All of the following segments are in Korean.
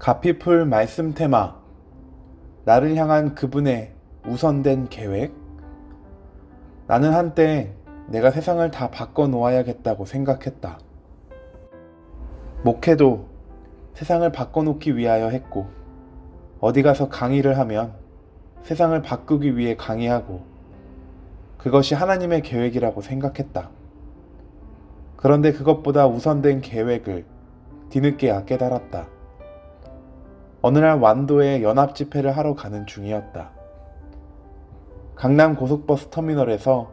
가피풀 말씀 테마. 나를 향한 그분의 우선된 계획. 나는 한때 내가 세상을 다 바꿔놓아야겠다고 생각했다. 목회도 세상을 바꿔놓기 위하여 했고, 어디 가서 강의를 하면 세상을 바꾸기 위해 강의하고, 그것이 하나님의 계획이라고 생각했다. 그런데 그것보다 우선된 계획을 뒤늦게야 깨달았다. 어느 날 완도에 연합 집회를 하러 가는 중이었다. 강남 고속버스 터미널에서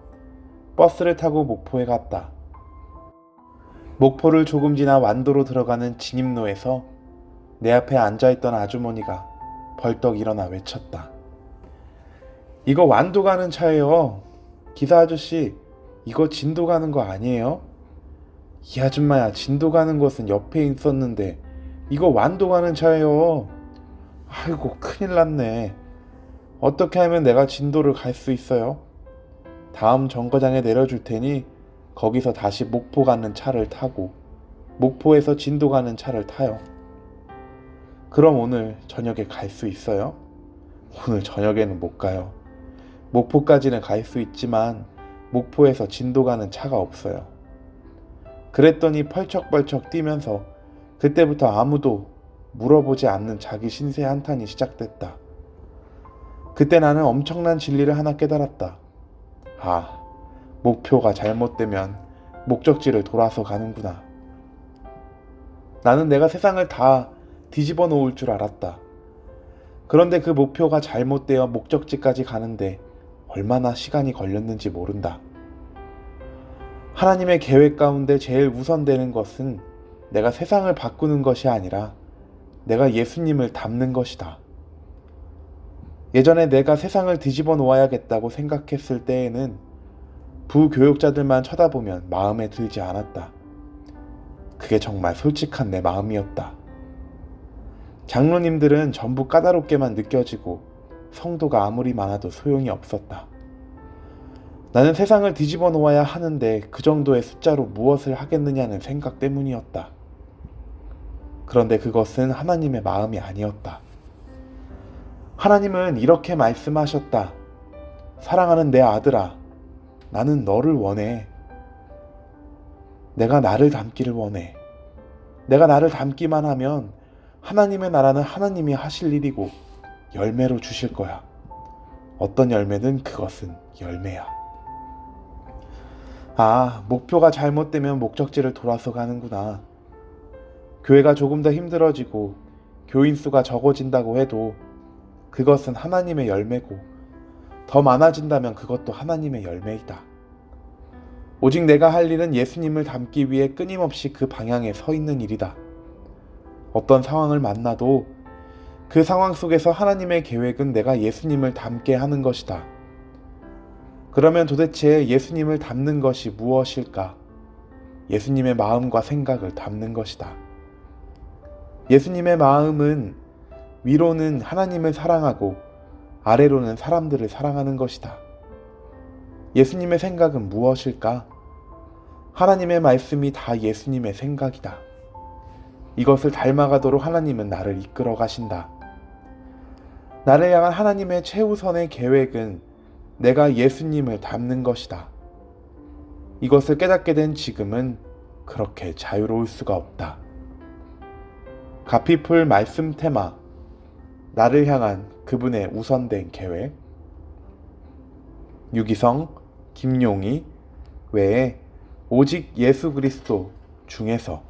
버스를 타고 목포에 갔다. 목포를 조금 지나 완도로 들어가는 진입로에서 내 앞에 앉아있던 아주머니가 벌떡 일어나 외쳤다. 이거 완도 가는 차예요. 기사 아저씨, 이거 진도 가는 거 아니에요? 이 아줌마야, 진도 가는 곳은 옆에 있었는데 이거 완도 가는 차예요. 아이고, 큰일 났네. 어떻게 하면 내가 진도를 갈 수 있어요? 다음 정거장에 내려줄 테니 거기서 다시 목포 가는 차를 타고 목포에서 진도 가는 차를 타요. 그럼 오늘 저녁에 갈 수 있어요? 오늘 저녁에는 못 가요. 목포까지는 갈 수 있지만 목포에서 진도 가는 차가 없어요. 그랬더니 펄쩍펄쩍 뛰면서 그때부터 아무도 물어보지 않는 자기 신세 한탄이 시작됐다. 그때 나는 엄청난 진리를 하나 깨달았다. 아, 목표가 잘못되면 목적지를 돌아서 가는구나. 나는 내가 세상을 다 뒤집어 놓을 줄 알았다. 그런데 그 목표가 잘못되어 목적지까지 가는데 얼마나 시간이 걸렸는지 모른다. 하나님의 계획 가운데 제일 우선되는 것은 내가 세상을 바꾸는 것이 아니라 내가 예수님을 닮는 것이다. 예전에 내가 세상을 뒤집어 놓아야겠다고 생각했을 때에는 부교육자들만 쳐다보면 마음에 들지 않았다. 그게 정말 솔직한 내 마음이었다. 장로님들은 전부 까다롭게만 느껴지고 성도가 아무리 많아도 소용이 없었다. 나는 세상을 뒤집어 놓아야 하는데 그 정도의 숫자로 무엇을 하겠느냐는 생각 때문이었다. 그런데 그것은 하나님의 마음이 아니었다. 하나님은 이렇게 말씀하셨다. 사랑하는 내 아들아, 나는 너를 원해. 내가 나를 닮기를 원해. 내가 나를 닮기만 하면 하나님의 나라는 하나님이 하실 일이고 열매로 주실 거야. 어떤 열매든 그것은 열매야. 아, 목표가 잘못되면 목적지를 돌아서 가는구나. 교회가 조금 더 힘들어지고 교인 수가 적어진다고 해도 그것은 하나님의 열매고 더 많아진다면 그것도 하나님의 열매이다. 오직 내가 할 일은 예수님을 닮기 위해 끊임없이 그 방향에 서 있는 일이다. 어떤 상황을 만나도 그 상황 속에서 하나님의 계획은 내가 예수님을 닮게 하는 것이다. 그러면 도대체 예수님을 닮는 것이 무엇일까? 예수님의 마음과 생각을 닮는 것이다. 예수님의 마음은 위로는 하나님을 사랑하고 아래로는 사람들을 사랑하는 것이다. 예수님의 생각은 무엇일까? 하나님의 말씀이 다 예수님의 생각이다. 이것을 닮아가도록 하나님은 나를 이끌어 가신다. 나를 향한 하나님의 최우선의 계획은 내가 예수님을 닮는 것이다. 이것을 깨닫게 된 지금은 그렇게 자유로울 수가 없다. 가피풀 말씀 테마. 나를 향한 그분의 우선된 계획. 유기성, 김용희 외에 오직 예수 그리스도 중에서